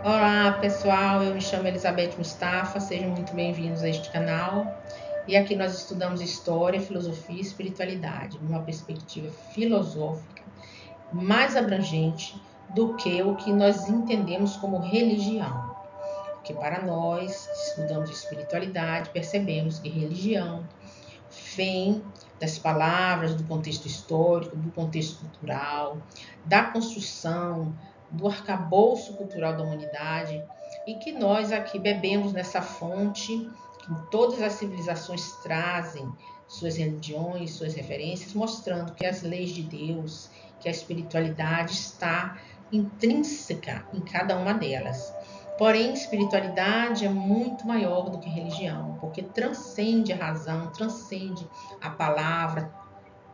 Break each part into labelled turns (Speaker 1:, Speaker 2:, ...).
Speaker 1: Olá pessoal, eu me chamo Elizabeth Mustafa, sejam muito bem-vindos a este canal. E aqui nós estudamos História, Filosofia e Espiritualidade, numa perspectiva filosófica mais abrangente do que o que nós entendemos como religião. Porque para nós, que estudamos espiritualidade, percebemos que religião vem das palavras, do contexto histórico, do contexto cultural, da construção, do arcabouço cultural da humanidade, e que nós aqui bebemos nessa fonte que todas as civilizações trazem suas religiões, suas referências, mostrando que as leis de Deus, que a espiritualidade está intrínseca em cada uma delas. Porém, espiritualidade é muito maior do que religião, porque transcende a razão, transcende a palavra,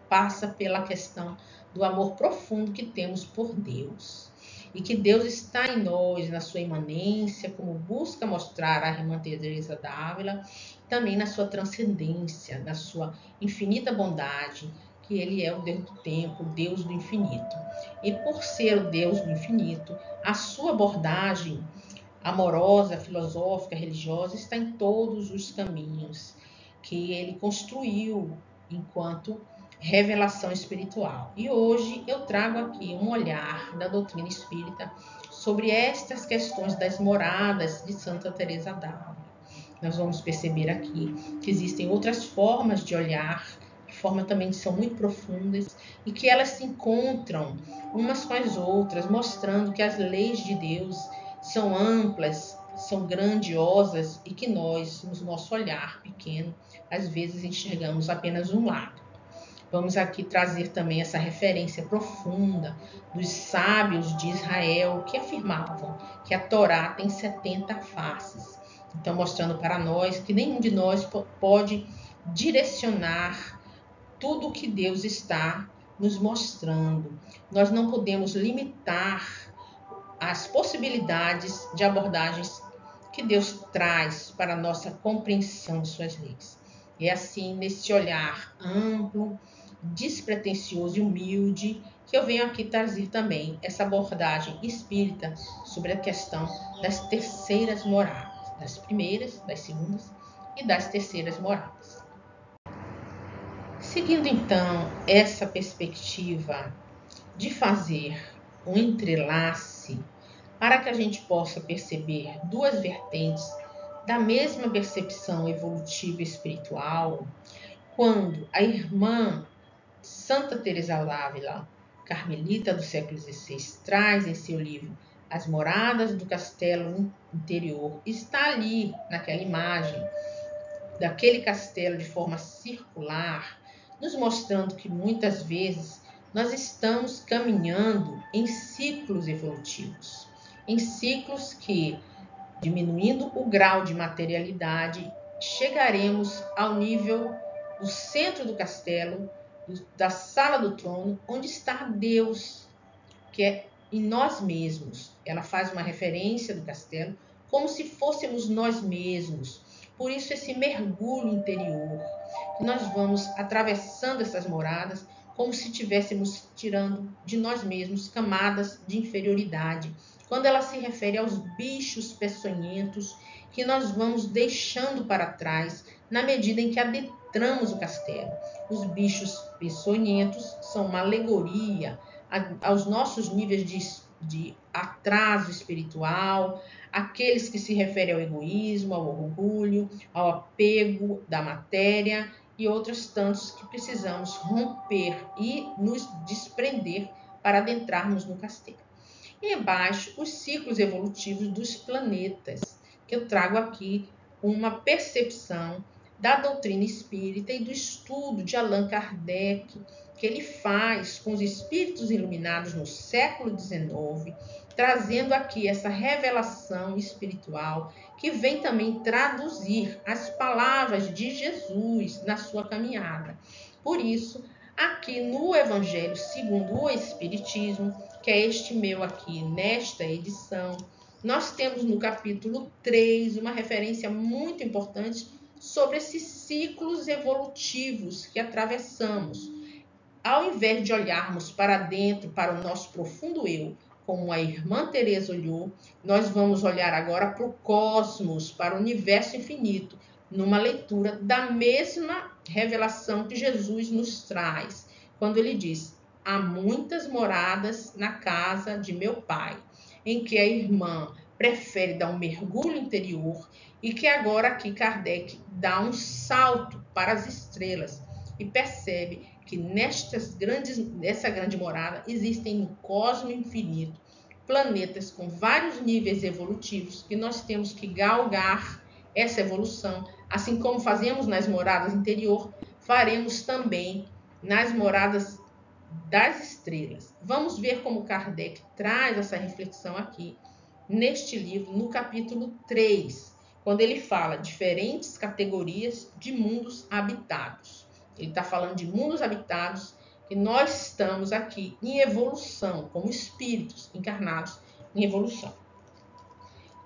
Speaker 1: passa pela questão do amor profundo que temos por Deus. E que Deus está em nós, na sua imanência, como busca mostrar a irmã Teresa d'Ávila, também na sua transcendência, na sua infinita bondade, que Ele é o Deus do tempo, o Deus do infinito. E por ser o Deus do infinito, a sua abordagem amorosa, filosófica, religiosa, está em todos os caminhos que ele construiu enquanto revelação espiritual. E hoje eu trago aqui um olhar da doutrina espírita sobre estas questões das moradas de Santa Teresa d'Ávila. Nós vamos perceber aqui que existem outras formas de olhar, formas também que são muito profundas e que elas se encontram umas com as outras, mostrando que as leis de Deus são amplas, são grandiosas e que nós, no nosso olhar pequeno, às vezes enxergamos apenas um lado. Vamos aqui trazer também essa referência profunda dos sábios de Israel que afirmavam que a Torá tem 70 faces. Então, mostrando para nós que nenhum de nós pode direcionar tudo o que Deus está nos mostrando. Nós não podemos limitar as possibilidades de abordagens que Deus traz para a nossa compreensão de suas leis. É assim, nesse olhar amplo, despretensioso e humilde, que eu venho aqui trazer também essa abordagem espírita sobre a questão das terceiras moradas, das primeiras, das segundas e das terceiras moradas. Seguindo então essa perspectiva de fazer um entrelace para que a gente possa perceber duas vertentes da mesma percepção evolutiva e espiritual, quando a irmã Santa Teresa d'Ávila, carmelita do século XVI, traz em seu livro As Moradas do Castelo Interior, está ali naquela imagem daquele castelo de forma circular, nos mostrando que muitas vezes nós estamos caminhando em ciclos evolutivos, em ciclos que, diminuindo o grau de materialidade, chegaremos ao nível do centro do castelo, da sala do trono, onde está Deus, que é em nós mesmos. Ela faz uma referência do castelo como se fôssemos nós mesmos. Por isso esse mergulho interior, que nós vamos atravessando essas moradas como se estivéssemos tirando de nós mesmos camadas de inferioridade. Quando ela se refere aos bichos peçonhentos que nós vamos deixando para trás na medida em que adentramos o castelo. Os bichos peçonhentos são uma alegoria aos nossos níveis de atraso espiritual, aqueles que se referem ao egoísmo, ao orgulho, ao apego da matéria e outros tantos que precisamos romper e nos desprender para adentrarmos no castelo. E embaixo, os ciclos evolutivos dos planetas, que eu trago aqui uma percepção da doutrina espírita e do estudo de Allan Kardec, que ele faz com os espíritos iluminados no século XIX, trazendo aqui essa revelação espiritual que vem também traduzir as palavras de Jesus na sua caminhada. Por isso, aqui no Evangelho segundo o Espiritismo, que é este meu aqui nesta edição, nós temos no capítulo 3 uma referência muito importante sobre esses ciclos evolutivos que atravessamos. Ao invés de olharmos para dentro, para o nosso profundo eu, como a irmã Teresa olhou, nós vamos olhar agora para o cosmos, para o universo infinito, numa leitura da mesma revelação que Jesus nos traz, quando ele diz: há muitas moradas na casa de meu Pai, em que a irmã prefere dar um mergulho interior e que agora aqui Kardec dá um salto para as estrelas e percebe que nessa grande morada existem no cosmo infinito planetas com vários níveis evolutivos que nós temos que galgar essa evolução, assim como fazemos nas moradas interior, faremos também nas moradas das estrelas. Vamos ver como Kardec traz essa reflexão aqui neste livro, no capítulo 3, quando ele fala diferentes categorias de mundos habitados. Ele está falando de mundos habitados, que nós estamos aqui em evolução, como espíritos encarnados em evolução.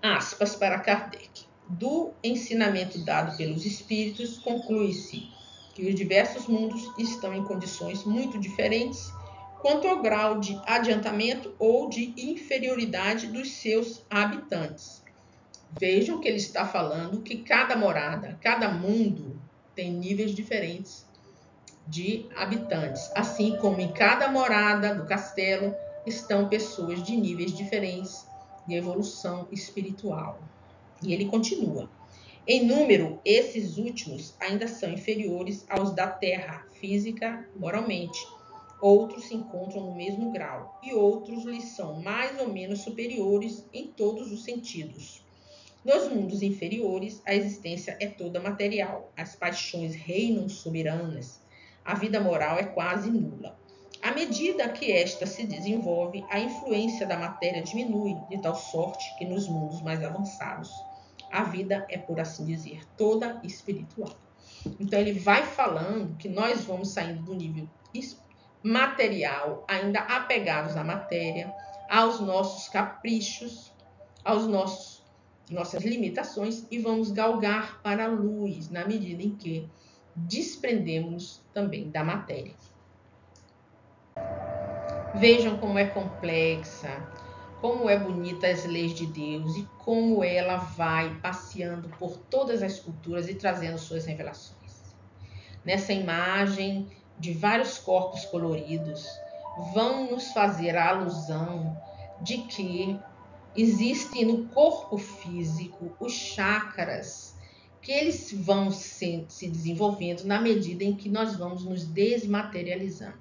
Speaker 1: Aspas para Kardec. Do ensinamento dado pelos espíritos, conclui-se que os diversos mundos estão em condições muito diferentes quanto ao grau de adiantamento ou de inferioridade dos seus habitantes. Vejam que ele está falando que cada morada, cada mundo tem níveis diferentes de habitantes, assim como em cada morada do castelo estão pessoas de níveis diferentes de evolução espiritual. E ele continua: em número, esses últimos ainda são inferiores aos da Terra, física, moralmente. Outros se encontram no mesmo grau, e outros lhes são mais ou menos superiores em todos os sentidos. Nos mundos inferiores, a existência é toda material, as paixões reinam soberanas, a vida moral é quase nula. À medida que esta se desenvolve, a influência da matéria diminui, de tal sorte que nos mundos mais avançados, a vida é, por assim dizer, toda espiritual. Então ele vai falando que nós vamos saindo do nível material, ainda apegados à matéria, aos nossos caprichos, aos nossas limitações, e vamos galgar para a luz na medida em que desprendemos também da matéria. Vejam como é complexa, como é bonita as leis de Deus e como ela vai passeando por todas as culturas e trazendo suas revelações. Nessa imagem de vários corpos coloridos, vão nos fazer a alusão de que existem no corpo físico os chakras, que eles vão se desenvolvendo na medida em que nós vamos nos desmaterializando.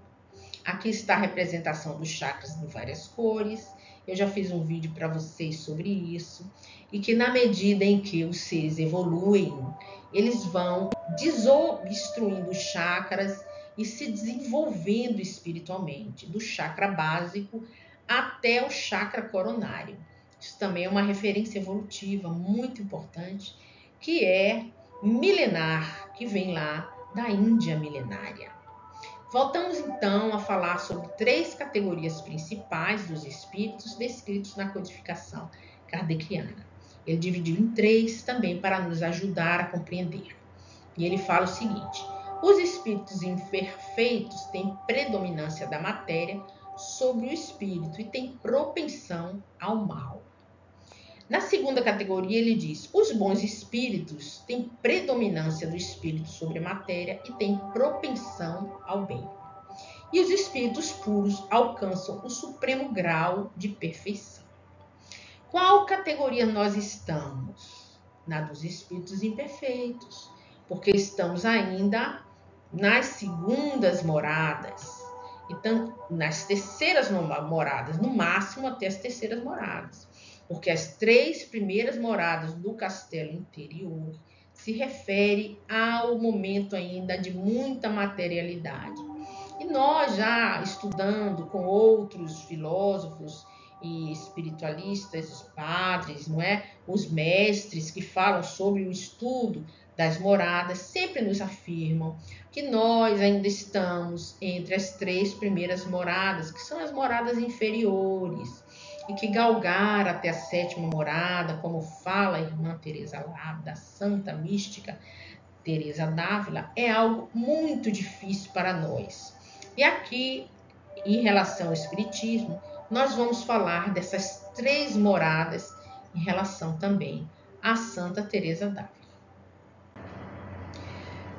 Speaker 1: Aqui está a representação dos chakras em várias cores. Eu já fiz um vídeo para vocês sobre isso. E que na medida em que os seres evoluem, eles vão desobstruindo os chakras e se desenvolvendo espiritualmente, do chakra básico até o chakra coronário. Isso também é uma referência evolutiva muito importante, que é milenar, que vem lá da Índia milenária. Voltamos então a falar sobre 3 categorias principais dos espíritos descritos na codificação kardeciana. Ele dividiu em 3 também para nos ajudar a compreender. E ele fala o seguinte: os espíritos imperfeitos têm predominância da matéria sobre o espírito e têm propensão ao mal. Na segunda categoria, ele diz: os bons espíritos têm predominância do espírito sobre a matéria e têm propensão ao bem. E os espíritos puros alcançam o supremo grau de perfeição. Qual categoria nós estamos? Na dos espíritos imperfeitos, porque estamos ainda nas segundas moradas, então nas terceiras moradas, no máximo até as terceiras moradas, porque as 3 primeiras moradas do castelo interior se refere ao momento ainda de muita materialidade. E nós já estudando com outros filósofos e espiritualistas, os padres, não é? Os mestres que falam sobre o estudo das moradas, sempre nos afirmam que nós ainda estamos entre as 3 primeiras moradas, que são as moradas inferiores, e que galgar até a 7ª morada, como fala a irmã Teresa Lab, da Santa Mística Teresa d'Ávila, é algo muito difícil para nós. E aqui, em relação ao Espiritismo, nós vamos falar dessas 3 moradas em relação também a Santa Teresa d'Ávila.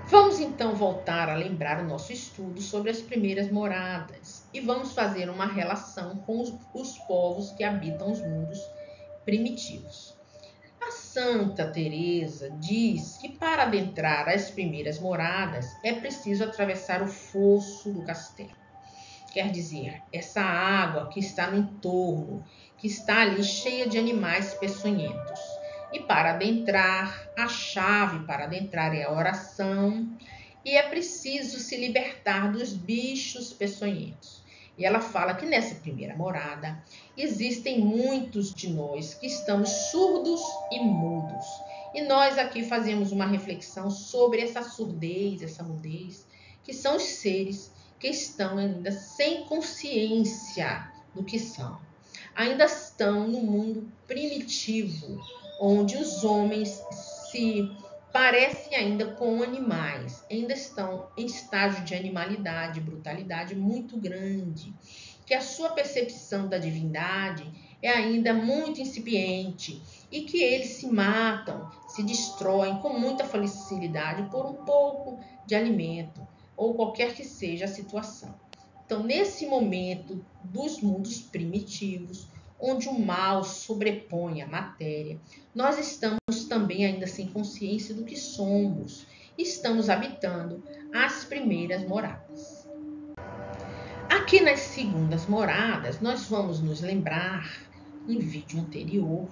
Speaker 1: Vamos então voltar a lembrar o nosso estudo sobre as primeiras moradas e vamos fazer uma relação com os povos que habitam os mundos primitivos. A Santa Teresa diz que para adentrar as primeiras moradas é preciso atravessar o fosso do castelo. Quer dizer, essa água que está no entorno, que está ali cheia de animais peçonhentos. E para adentrar, a chave para adentrar é a oração, e é preciso se libertar dos bichos peçonhentos. E ela fala que nessa primeira morada existem muitos de nós que estamos surdos e mudos. E nós aqui fazemos uma reflexão sobre essa surdez, essa mudez, que são os seres que estão ainda sem consciência do que são. Ainda estão no mundo primitivo, onde os homens se parecem ainda com animais, ainda estão em estágio de animalidade, brutalidade muito grande, que a sua percepção da divindade é ainda muito incipiente e que eles se matam, se destroem com muita facilidade por um pouco de alimento ou qualquer que seja a situação. Então, nesse momento dos mundos primitivos, onde o mal sobrepõe a matéria, nós estamos também ainda sem consciência do que somos. Estamos habitando as primeiras moradas. Aqui nas segundas moradas, nós vamos nos lembrar, em vídeo anterior,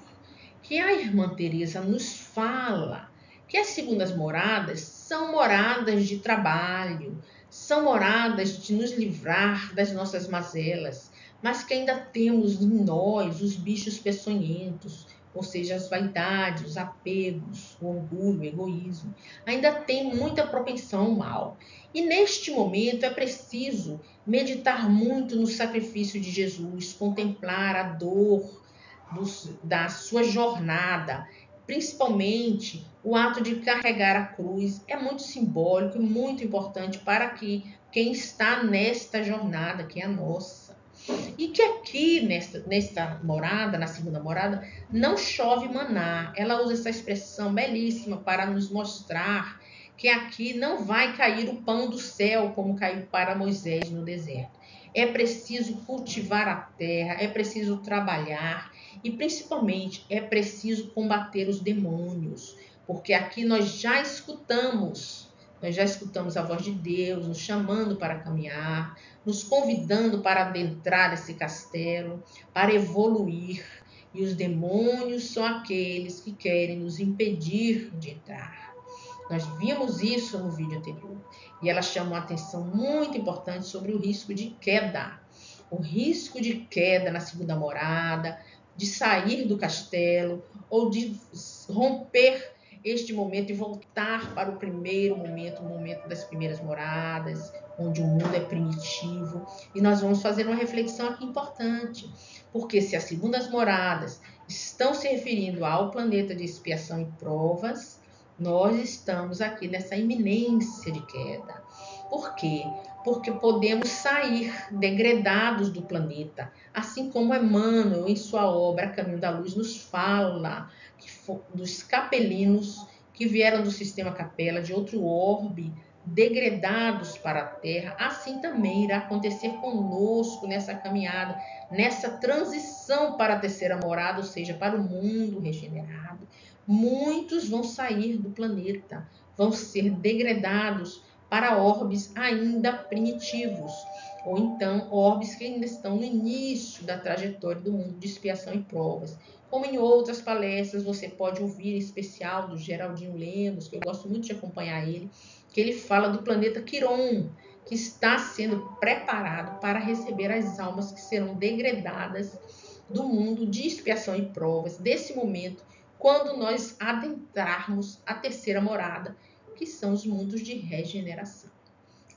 Speaker 1: que a irmã Teresa nos fala que as segundas moradas são moradas de trabalho, são moradas de nos livrar das nossas mazelas, mas que ainda temos em nós os bichos peçonhentos, ou seja, as vaidades, os apegos, o orgulho, o egoísmo. Ainda tem muita propensão ao mal. E neste momento é preciso meditar muito no sacrifício de Jesus, contemplar a dor da sua jornada, principalmente o ato de carregar a cruz. É muito simbólico e muito importante para quem está nesta jornada, que é a nossa. E que aqui, nesta morada, na segunda morada, não chove maná. Ela usa essa expressão belíssima para nos mostrar que aqui não vai cair o pão do céu como caiu para Moisés no deserto. É preciso cultivar a terra, é preciso trabalhar e, principalmente, é preciso combater os demônios, porque aqui nós já escutamos a voz de Deus nos chamando para caminhar, nos convidando para adentrar esse castelo, para evoluir. E os demônios são aqueles que querem nos impedir de entrar. Nós vimos isso no vídeo anterior. E ela chama uma atenção muito importante sobre o risco de queda. O risco de queda na segunda morada, de sair do castelo ou de romper este momento e voltar para o primeiro momento, o momento das primeiras moradas, onde o mundo é primitivo. E nós vamos fazer uma reflexão aqui importante, porque se as segundas moradas estão se referindo ao planeta de expiação e provas, nós estamos aqui nessa iminência de queda. Por quê? Porque podemos sair degradados do planeta, assim como Emmanuel, em sua obra Caminho da Luz, nos fala dos capelinos que vieram do sistema Capela, de outro orbe, degradados para a Terra. Assim também irá acontecer conosco nessa caminhada, nessa transição para a terceira morada, ou seja, para o mundo regenerado. Muitos vão sair do planeta, vão ser degradados para orbes ainda primitivos, ou então orbes que ainda estão no início da trajetória do mundo de expiação e provas. Como em outras palestras, você pode ouvir em especial do Geraldinho Lemos, que eu gosto muito de acompanhar ele, que ele fala do planeta Quiron, que está sendo preparado para receber as almas que serão degradadas do mundo de expiação e provas, desse momento, quando nós adentrarmos a terceira morada, que são os mundos de regeneração.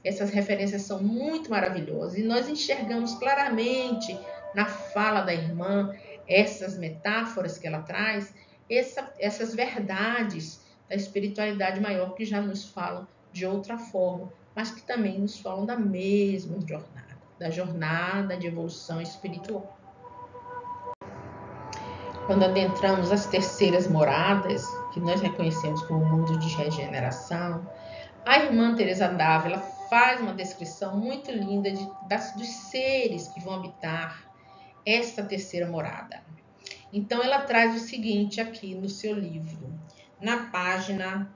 Speaker 1: Essas referências são muito maravilhosas e nós enxergamos claramente na fala da irmã essas metáforas que ela traz, essas verdades da espiritualidade maior que já nos falam de outra forma, mas que também nos falam da mesma jornada, da jornada de evolução espiritual. quando adentramos as terceiras moradas, que nós reconhecemos como mundo de regeneração, a irmã Teresa d'Ávila faz uma descrição muito linda dos seres que vão habitar esta terceira morada. Então, ela traz o seguinte aqui no seu livro. Na página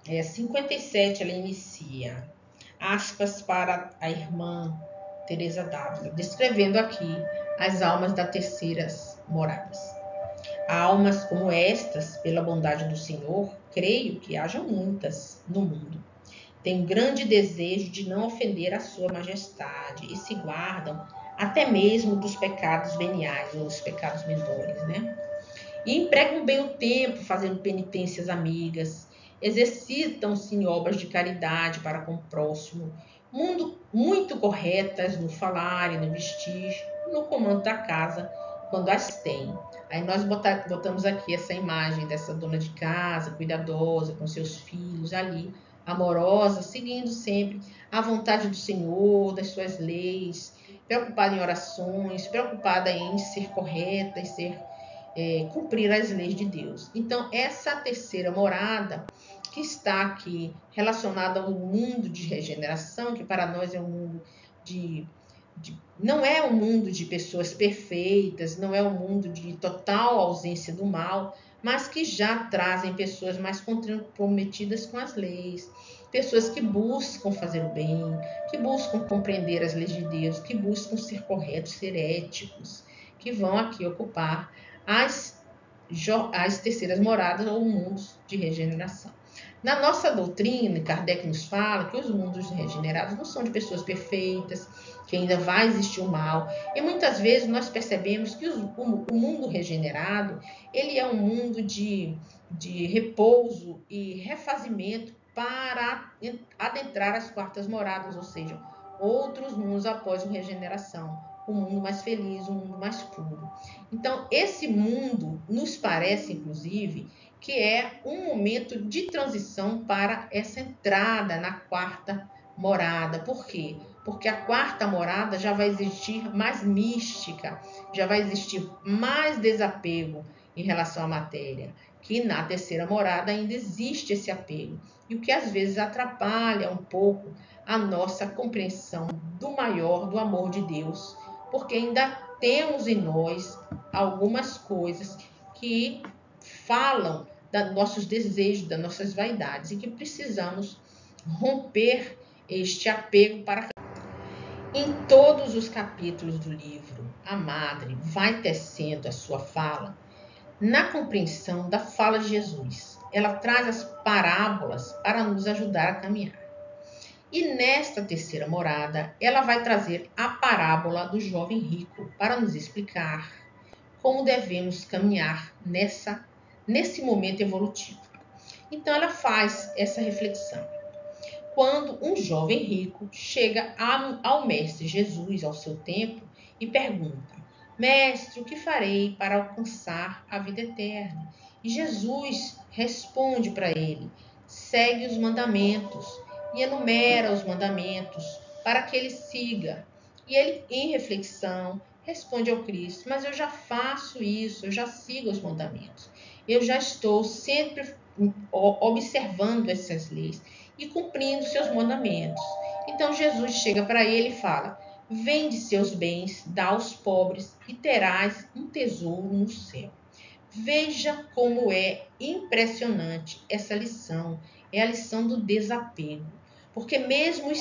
Speaker 1: 57, ela inicia, aspas para a irmã Teresa d'Ávila, descrevendo aqui as almas das terceiras moradas. Almas como estas, pela bondade do Senhor, creio que hajam muitas no mundo. Tenho grande desejo de não ofender a sua majestade e se guardam até mesmo dos pecados veniais, ou os pecados menores, né? E empregam bem o tempo fazendo penitências amigas, exercitam-se em obras de caridade para com o próximo, muito corretas no falar e no vestir, no comando da casa, quando as têm. Aí nós botamos aqui essa imagem dessa dona de casa, cuidadosa, com seus filhos ali, amorosa, seguindo sempre a vontade do Senhor, das suas leis, preocupada em orações, preocupada em ser correta, cumprir as leis de Deus. Então, essa terceira morada que está aqui relacionada ao mundo de regeneração, que para nós é um mundo não é um mundo de pessoas perfeitas, não é um mundo de total ausência do mal, mas que já trazem pessoas mais comprometidas com as leis, pessoas que buscam fazer o bem, que buscam compreender as leis de Deus, que buscam ser corretos, ser éticos, que vão aqui ocupar as terceiras moradas ou mundos de regeneração. Na nossa doutrina, Kardec nos fala que os mundos regenerados não são de pessoas perfeitas, que ainda vai existir o mal. E muitas vezes nós percebemos que o mundo regenerado, ele é um mundo de repouso e refazimento para adentrar as quartas moradas, ou seja, outros mundos após a regeneração. Um mundo mais feliz, um mundo mais puro. Então, esse mundo nos parece, inclusive, que é um momento de transição para essa entrada na quarta morada. Por quê? Porque a quarta morada já vai existir mais mística, já vai existir mais desapego em relação à matéria, que na terceira morada ainda existe esse apego, e o que às vezes atrapalha um pouco a nossa compreensão do maior, do amor de Deus, porque ainda temos em nós algumas coisas que falam dos nossos desejos, das nossas vaidades, e que precisamos romper este apego para. Em todos os capítulos do livro, a Madre vai tecendo a sua fala na compreensão da fala de Jesus. Ela traz as parábolas para nos ajudar a caminhar. E nesta terceira morada, ela vai trazer a parábola do jovem rico para nos explicar como devemos caminhar nesse momento evolutivo. Então, ela faz essa reflexão. Quando um jovem rico chega ao mestre Jesus, ao seu tempo, e pergunta: Mestre, o que farei para alcançar a vida eterna? E Jesus responde para ele: segue os mandamentos, e enumera os mandamentos para que ele siga. E ele, em reflexão, responde ao Cristo: mas eu já faço isso, eu já sigo os mandamentos, eu já estou sempre observando essas leis e cumprindo seus mandamentos. Então Jesus chega para ele e fala: vende seus bens, dá aos pobres e terás um tesouro no céu. Veja como é impressionante essa lição, é a lição do desapego, porque mesmo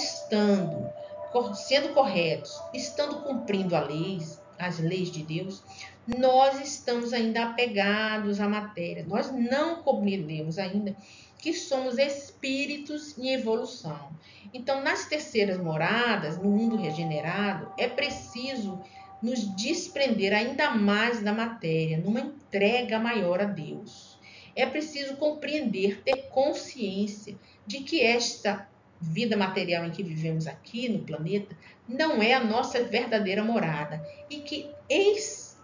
Speaker 1: sendo corretos, estando cumprindo as leis de Deus, nós estamos ainda apegados à matéria, nós não compreendemos ainda que somos espíritos em evolução. Então, nas terceiras moradas, no mundo regenerado, é preciso nos desprender ainda mais da matéria, numa entrega maior a Deus. É preciso compreender, ter consciência de que esta vida material em que vivemos aqui no planeta não é a nossa verdadeira morada e que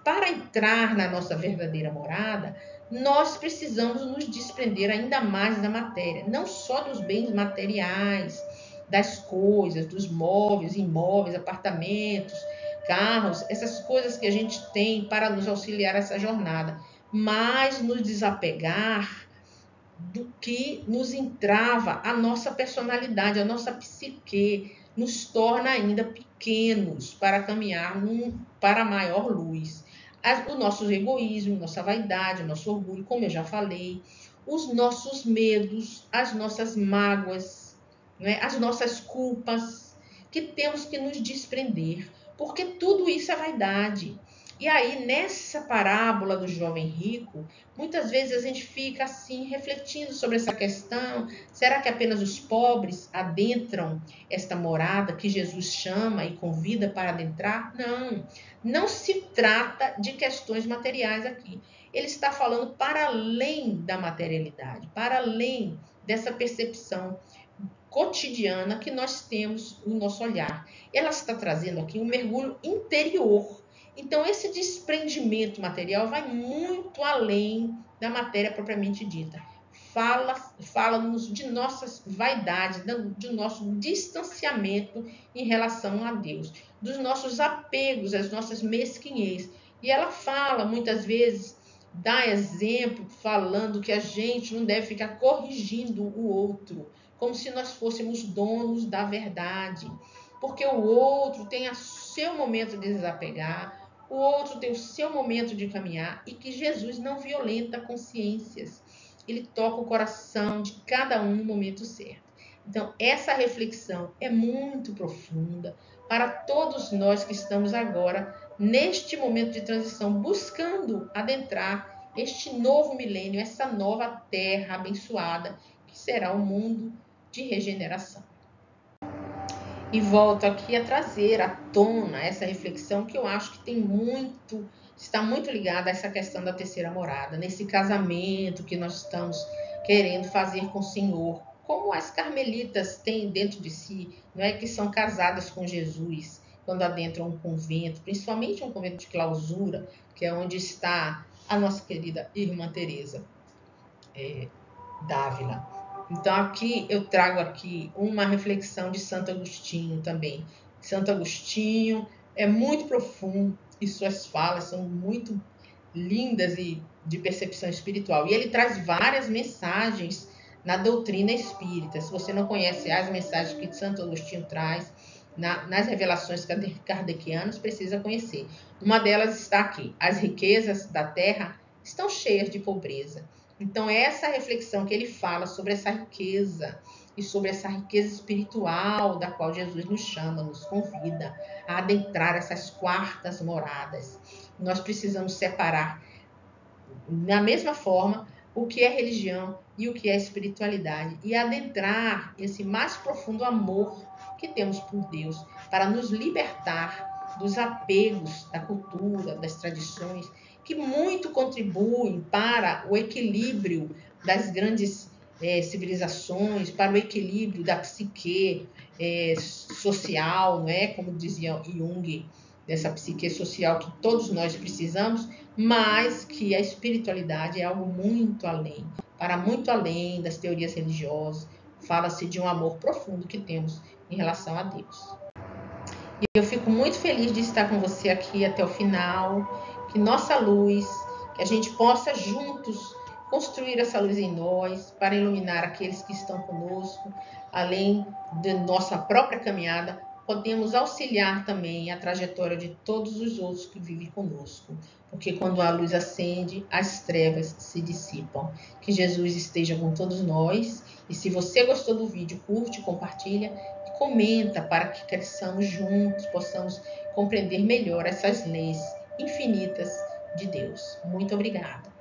Speaker 1: para entrar na nossa verdadeira morada, nós precisamos nos desprender ainda mais da matéria, não só dos bens materiais, das coisas, dos móveis, imóveis, apartamentos, carros, essas coisas que a gente tem para nos auxiliar nessa jornada, mais nos desapegar do que nos entrava a nossa personalidade, a nossa psique, nos torna ainda pequenos para caminhar para maior luz. O nosso egoísmo, nossa vaidade, o nosso orgulho, como eu já falei, os nossos medos, as nossas mágoas, né, as nossas culpas, que temos que nos desprender, porque tudo isso é vaidade. E aí, nessa parábola do jovem rico, muitas vezes a gente fica assim, refletindo sobre essa questão. Será que apenas os pobres adentram esta morada que Jesus chama e convida para adentrar? Não, não se trata de questões materiais aqui. Ele está falando para além da materialidade, para além dessa percepção cotidiana que nós temos no nosso olhar. Ela está trazendo aqui um mergulho interior. Então, esse desprendimento material vai muito além da matéria propriamente dita. Fala-nos de nossas vaidades, de nosso distanciamento em relação a Deus, dos nossos apegos, as nossas mesquinhez. E ela fala, muitas vezes, dá exemplo, falando que a gente não deve ficar corrigindo o outro, como se nós fôssemos donos da verdade, porque o outro tem o seu momento de desapegar, o outro tem o seu momento de caminhar, e que Jesus não violenta consciências. Ele toca o coração de cada um no momento certo. Então, essa reflexão é muito profunda para todos nós que estamos agora, neste momento de transição, buscando adentrar este novo milênio, essa nova terra abençoada, que será um mundo de regeneração. E volto aqui a trazer à tona essa reflexão que eu acho que está muito ligada a essa questão da terceira morada, nesse casamento que nós estamos querendo fazer com o Senhor, como as carmelitas têm dentro de si, não é, que são casadas com Jesus quando adentram um convento, principalmente um convento de clausura, que é onde está a nossa querida irmã Teresa d'Ávila. Então aqui eu trago aqui uma reflexão de Santo Agostinho também. Santo Agostinho é muito profundo e suas falas são muito lindas e de percepção espiritual. E ele traz várias mensagens na doutrina espírita. Se você não conhece as mensagens que Santo Agostinho traz nas revelações kardecianas, precisa conhecer. Uma delas está aqui: as riquezas da terra estão cheias de pobreza. Então, essa reflexão que ele fala sobre essa riqueza e sobre essa riqueza espiritual da qual Jesus nos chama, nos convida a adentrar essas quartas moradas. Nós precisamos separar, da mesma forma, o que é religião e o que é espiritualidade, e adentrar esse mais profundo amor que temos por Deus para nos libertar dos apegos da cultura, das tradições, que muito contribuem para o equilíbrio das grandes civilizações, para o equilíbrio da psique social, não é? Como dizia Jung, dessa psique social que todos nós precisamos, mas que a espiritualidade é algo muito além, para muito além das teorias religiosas. Fala-se de um amor profundo que temos em relação a Deus. E eu fico muito feliz de estar com você aqui até o final, que nossa luz, que a gente possa juntos construir essa luz em nós, para iluminar aqueles que estão conosco, além de nossa própria caminhada, podemos auxiliar também a trajetória de todos os outros que vivem conosco, porque quando a luz acende, as trevas se dissipam. Que Jesus esteja com todos nós, e se você gostou do vídeo, curte, compartilha e comenta para que cresçamos juntos, possamos compreender melhor essas leis infinitas de Deus. Muito obrigada.